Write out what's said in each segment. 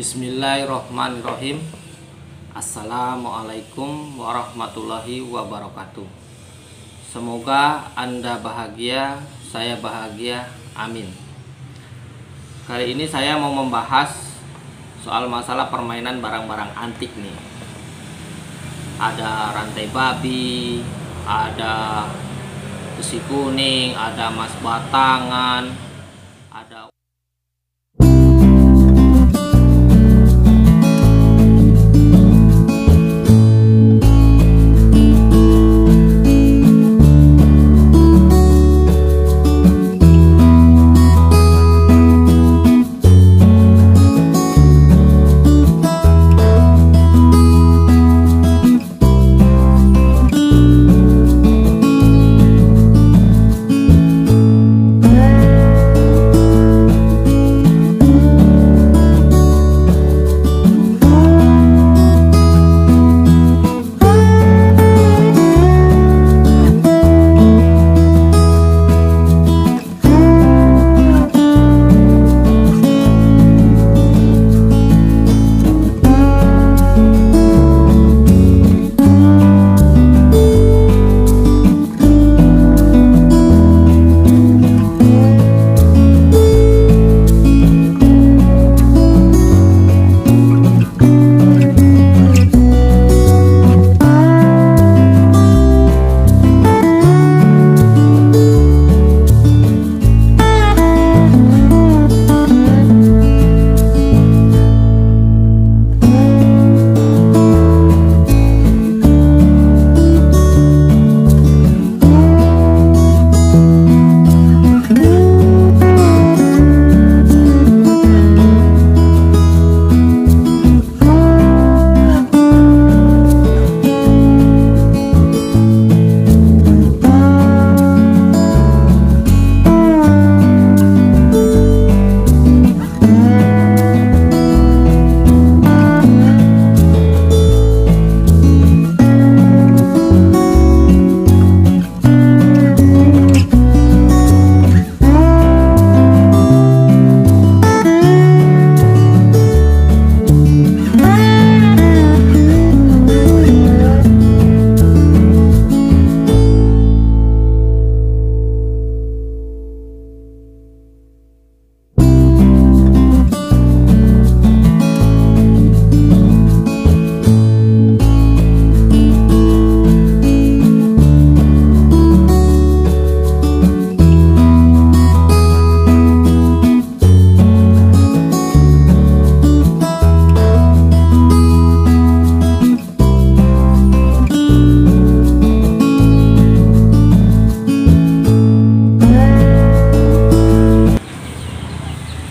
Bismillahirrahmanirrahim. Assalamualaikum warahmatullahi wabarakatuh. Semoga Anda bahagia, saya bahagia, amin. Kali ini saya mau membahas soal masalah permainan barang-barang antik nih. Ada rantai babi, ada besi kuning, ada emas batangan, ada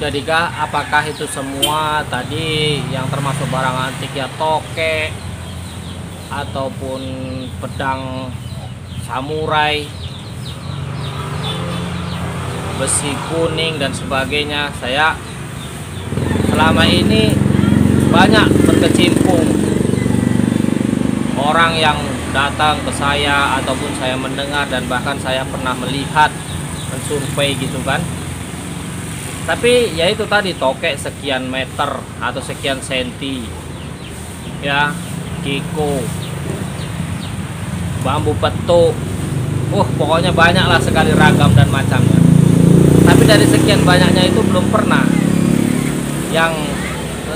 Jadikah apakah itu semua tadi yang termasuk barang antik ya, tokek ataupun pedang samurai, besi kuning dan sebagainya? Saya selama ini banyak berkecimpung orang yang datang ke saya ataupun saya mendengar dan bahkan saya pernah melihat mensurvei gitu kan. Tapi ya itu tadi, tokek sekian meter atau sekian senti ya, kiko, bambu petuk, pokoknya banyaklah sekali ragam dan macamnya. Tapi dari sekian banyaknya itu belum pernah yang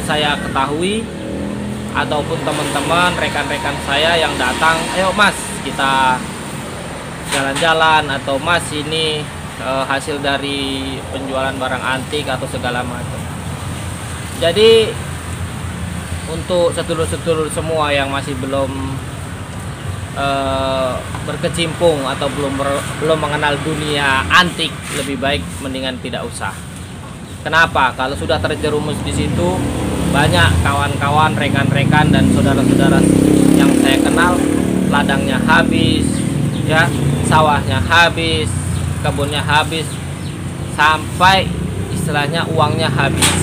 saya ketahui ataupun teman-teman rekan-rekan saya yang datang, ayo mas kita jalan-jalan, atau mas ini hasil dari penjualan barang antik atau segala macam. Jadi untuk sedulur-sedulur semua yang masih belum berkecimpung atau belum mengenal dunia antik, lebih baik mendingan tidak usah. Kenapa? Kalau sudah terjerumus di situ, banyak kawan-kawan, rekan-rekan dan saudara-saudara yang saya kenal, ladangnya habis, ya, sawahnya habis, kebunnya habis, sampai istilahnya uangnya habis.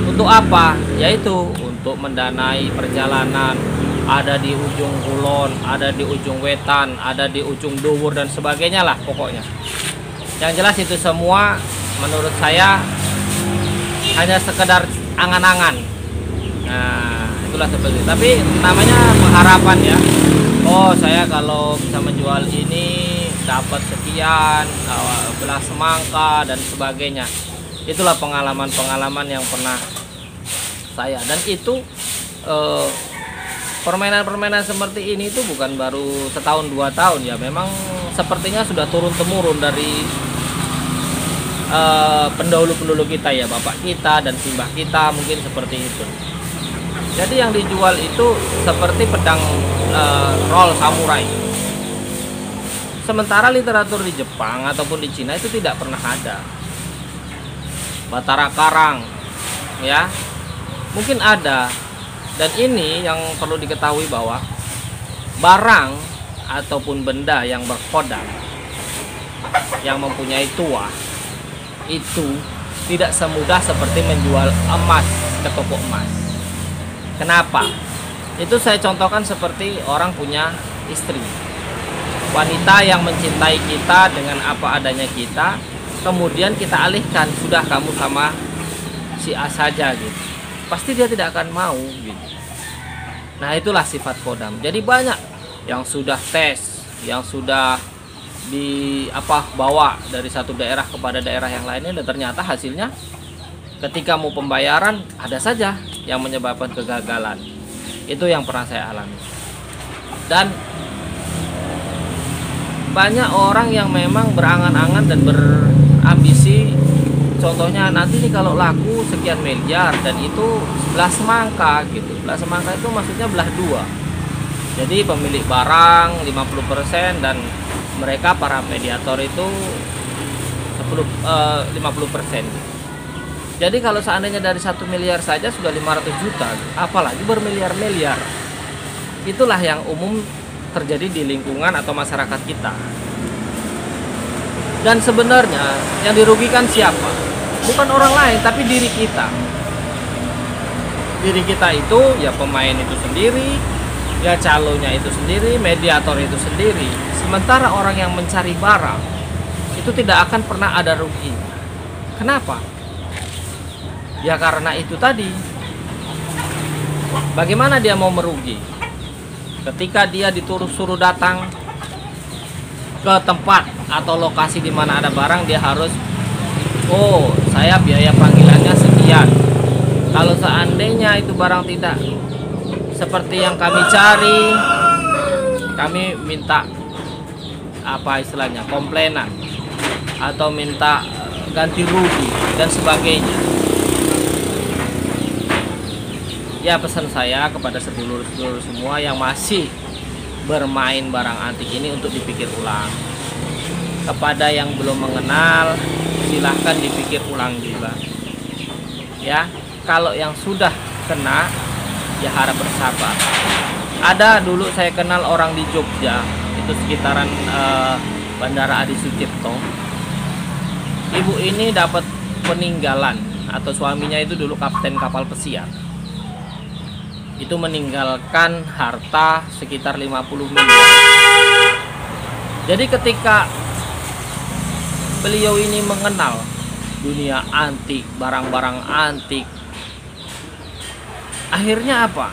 Untuk apa? Yaitu untuk mendanai perjalanan, ada di ujung kulon, ada di ujung wetan, ada di ujung dhuwur dan sebagainya lah pokoknya. Yang jelas itu semua menurut saya hanya sekedar angan-angan. Nah, itulah seperti itu. Tapi namanya pengharapan ya. Oh, saya kalau bisa menjual ini dapat sekian, belah semangka dan sebagainya. Itulah pengalaman-pengalaman yang pernah saya, dan itu permainan-permainan seperti ini itu bukan baru setahun 2 tahun ya, memang sepertinya sudah turun temurun dari pendahulu-pendahulu kita ya, bapak kita dan simbah kita mungkin seperti itu. Jadi yang dijual itu seperti pedang roll samurai. Sementara literatur di Jepang ataupun di Cina itu tidak pernah ada. Batara Karang ya, mungkin ada. Dan ini yang perlu diketahui bahwa barang ataupun benda yang berkodam, yang mempunyai tuah, itu tidak semudah seperti menjual emas ke toko emas. Kenapa? Itu saya contohkan seperti orang punya istri, wanita yang mencintai kita dengan apa adanya kita, kemudian kita alihkan, sudah kamu sama si A saja gitu, pasti dia tidak akan mau gitu. Nah, itulah sifat kodam. Jadi banyak yang sudah tes, yang sudah bawa dari satu daerah kepada daerah yang lainnya, dan ternyata hasilnya ketika mau pembayaran ada saja yang menyebabkan kegagalan. Itu yang pernah saya alami. Dan banyak orang yang memang berangan-angan dan berambisi, contohnya nanti nih kalau laku sekian miliar, dan itu belah semangka gitu. Belah semangka itu maksudnya belah dua. Jadi pemilik barang 50% dan mereka para mediator itu 50%. Jadi kalau seandainya dari 1 miliar saja sudah 500 juta, apalagi bermiliar-miliar. Itulah yang umum terjadi di lingkungan atau masyarakat kita. Dan sebenarnya yang dirugikan siapa? Bukan orang lain, tapi diri kita. Diri kita itu ya pemain itu sendiri, ya calonnya itu sendiri, mediator itu sendiri. Sementara orang yang mencari barang itu tidak akan pernah ada rugi. Kenapa? Ya karena itu tadi. Bagaimana dia mau merugi? Ketika dia suruh datang ke tempat atau lokasi di mana ada barang, dia harus, oh, saya biaya panggilannya sekian. Kalau seandainya itu barang tidak seperti yang kami cari, kami minta apa istilahnya, komplainan atau minta ganti rugi dan sebagainya. Ya, pesan saya kepada sedulur-sedulur semua yang masih bermain barang antik ini untuk dipikir ulang. Kepada yang belum mengenal, silahkan dipikir ulang juga. Ya, kalau yang sudah kena, ya harap bersabar. Ada dulu saya kenal orang di Jogja, itu sekitaran Bandara Adi Sucipto. Ibu ini dapat peninggalan, atau suaminya itu dulu kapten kapal pesiar. Itu meninggalkan harta sekitar 50 miliar. Jadi ketika beliau ini mengenal dunia antik, barang-barang antik, akhirnya apa?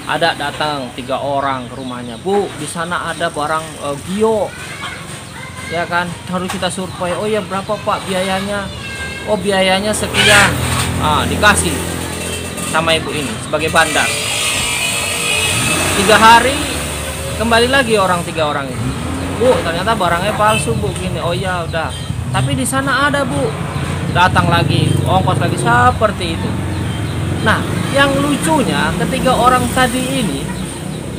Ada datang 3 orang ke rumahnya, Bu, di sana ada barang Gio, ya kan? Harus kita survei. Oh ya, berapa Pak biayanya? Oh, biayanya sekian. Dikasih sama ibu ini sebagai bandar. 3 hari kembali lagi 3 orang itu. Bu, ternyata barangnya palsu, Bu, gini. Oh ya udah, tapi di sana ada, Bu. Datang lagi, ongkos lagi, seperti itu. Nah, yang lucunya ketiga orang tadi ini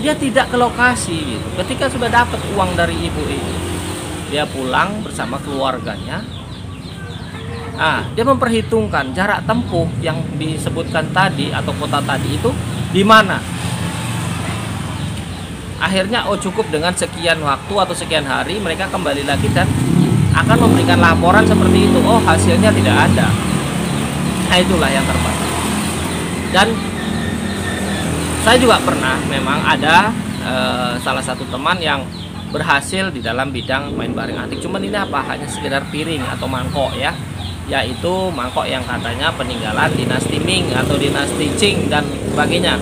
dia tidak ke lokasi gitu. Ketika sudah dapat uang dari ibu ini, dia pulang bersama keluarganya. Dia memperhitungkan jarak tempuh yang disebutkan tadi atau kota tadi itu di mana. Akhirnya cukup dengan sekian waktu atau sekian hari mereka kembali lagi dan akan memberikan laporan seperti itu. Oh, hasilnya tidak ada. Nah, itulah yang terbaik. Dan saya juga pernah memang ada salah satu teman yang berhasil di dalam bidang main barang antik. Cuman ini hanya sekedar piring atau mangkok ya. yaitu mangkok yang katanya peninggalan dinasti Ming atau dinasti Qing dan sebagainya.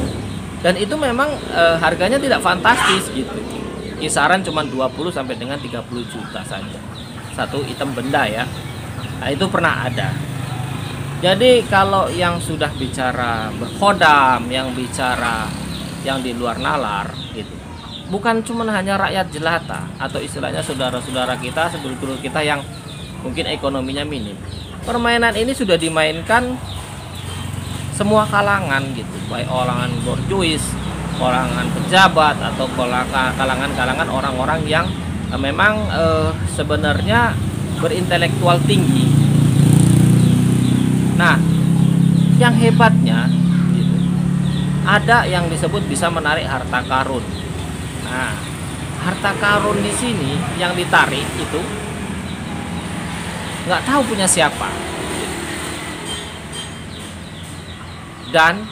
Dan itu memang harganya tidak fantastis gitu. Kisaran cuma 20 sampai dengan 30 juta saja. Satu item benda ya. Nah, itu pernah ada. Jadi kalau yang sudah bicara berkhodam, yang bicara yang di luar nalar gitu. Bukan cuma hanya rakyat jelata atau istilahnya saudara-saudara kita, sedulur-sedulur kita yang mungkin ekonominya minim. Permainan ini sudah dimainkan semua kalangan gitu, baik kalangan borjuis, kalangan pejabat atau kalangan-kalangan orang-orang yang memang sebenarnya berintelektual tinggi. Nah, yang hebatnya gitu, ada yang disebut bisa menarik harta karun. Nah, harta karun di sini yang ditarik itu nggak tahu punya siapa. Dan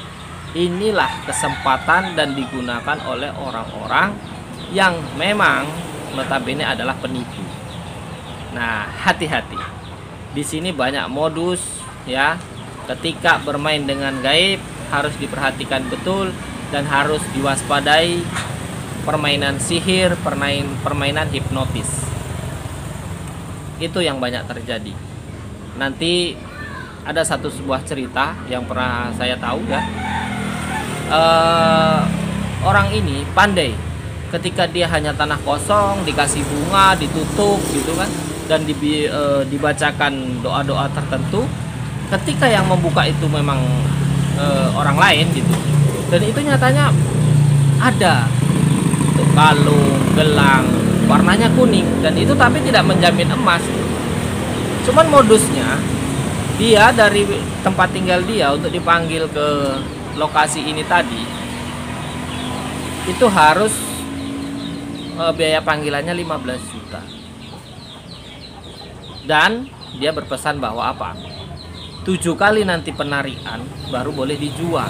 inilah kesempatan dan digunakan oleh orang-orang yang memang notabene adalah penipu. Nah, hati-hati. Di sini banyak modus ya. Ketika bermain dengan gaib harus diperhatikan betul dan harus diwaspadai permainan sihir, permainan hipnotis. Itu yang banyak terjadi. Nanti ada sebuah cerita yang pernah saya tahu ya. Orang ini pandai ketika dia hanya tanah kosong dikasih bunga, ditutup gitu kan, dan dibacakan doa-doa tertentu. Ketika yang membuka itu memang orang lain gitu, dan itu nyatanya ada untuk kalung, gelang, warnanya kuning, dan itu tapi tidak menjamin emas. Cuman modusnya dia dari tempat tinggal dia untuk dipanggil ke lokasi ini tadi itu harus biaya panggilannya 15 juta. Dan dia berpesan bahwa apa? 7 kali nanti penarikan baru boleh dijual.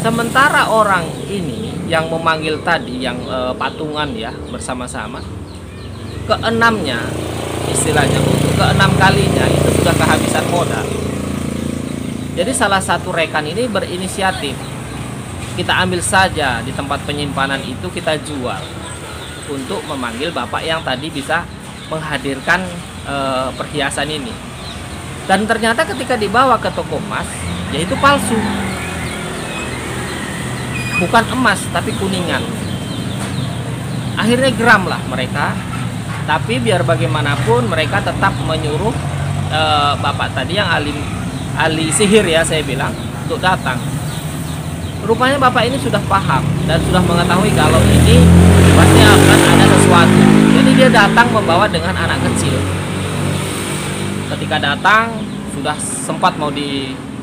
Sementara orang ini yang memanggil tadi yang patungan ya bersama-sama, keenamnya istilahnya untuk keenam kalinya itu sudah kehabisan modal. Jadi salah satu rekan ini berinisiatif, kita ambil saja di tempat penyimpanan itu, kita jual untuk memanggil bapak yang tadi bisa menghadirkan perhiasan ini. Dan ternyata ketika dibawa ke toko emas, yaitu palsu, bukan emas tapi kuningan. Akhirnya geram lah mereka. Tapi biar bagaimanapun mereka tetap menyuruh bapak tadi yang ahli sihir ya saya bilang untuk datang. Rupanya bapak ini sudah paham dan sudah mengetahui kalau ini pasti akan ada sesuatu. Jadi dia datang membawa dengan anak kecil. Ketika datang sudah sempat mau diramaikan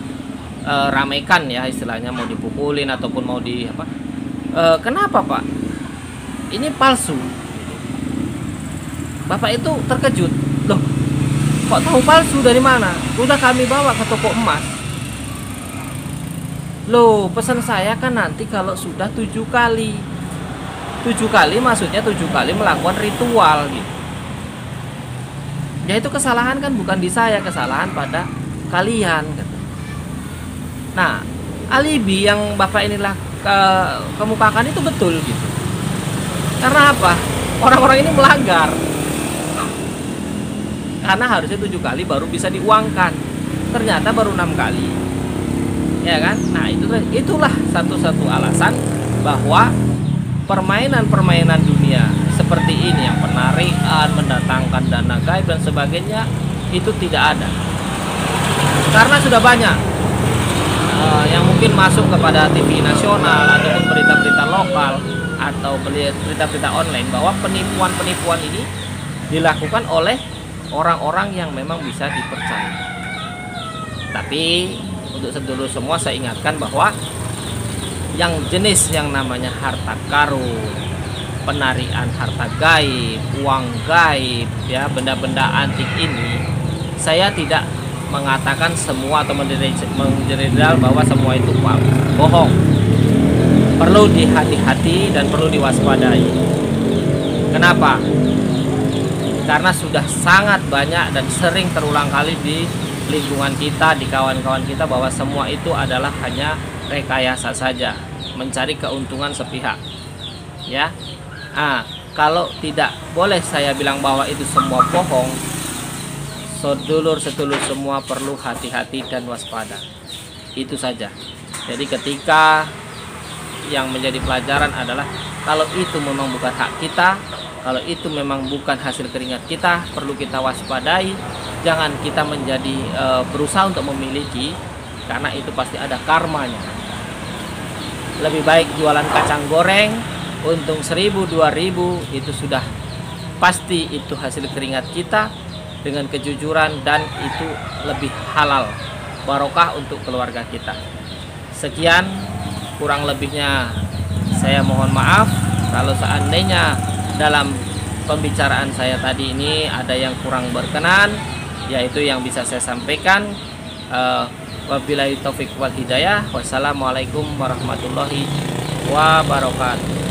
ya istilahnya, mau dipukulin ataupun mau di apa? Kenapa pak? Ini palsu. Bapak itu terkejut, loh kok tahu palsu dari mana? Udah kami bawa ke toko emas. Loh pesan saya kan nanti kalau sudah 7 kali. 7 kali maksudnya 7 kali melakukan ritual gitu. Ya itu kesalahan kan bukan di saya, kesalahan pada kalian gitu. Nah alibi yang bapak inilah kemukakan itu betul gitu. Karena apa? Orang-orang ini melanggar. Karena harusnya 7 kali baru bisa diuangkan, ternyata baru 6 kali ya kan. Nah itulah satu-satu alasan bahwa permainan-permainan dunia seperti ini yang penarikan, mendatangkan dana gaib dan sebagainya itu tidak ada. Karena sudah banyak yang mungkin masuk kepada TV nasional ataupun berita-berita lokal atau berita-berita online bahwa penipuan-penipuan ini dilakukan oleh orang-orang yang memang bisa dipercaya. Tapi untuk sedulur semua saya ingatkan bahwa yang jenis yang namanya harta karun, penarikan harta gaib, uang gaib, ya benda-benda antik ini, saya tidak mengatakan semua atau menjeredal bahwa semua itu bohong. Perlu dihati-hati dan perlu diwaspadai. Kenapa? karena sudah sangat banyak dan sering terulang kali di lingkungan kita, di kawan-kawan kita, bahwa semua itu adalah hanya rekayasa saja, mencari keuntungan sepihak, ya. Kalau tidak boleh saya bilang bahwa itu semua bohong, sedulur-sedulur semua perlu hati-hati dan waspada. Itu saja. Jadi ketika yang menjadi pelajaran adalah kalau itu memang bukan hak kita, kalau itu memang bukan hasil keringat kita, perlu kita waspadai. Jangan kita menjadi berusaha untuk memiliki, karena itu pasti ada karmanya. Lebih baik jualan kacang goreng untung 1.000 2.000, itu sudah pasti itu hasil keringat kita dengan kejujuran, dan itu lebih halal, barokah untuk keluarga kita. Sekian, kurang lebihnya saya mohon maaf kalau seandainya dalam pembicaraan saya tadi ini ada yang kurang berkenan, yaitu yang bisa saya sampaikan. Wabillahi taufik wal hidayah. Wassalamualaikum warahmatullahi wabarakatuh.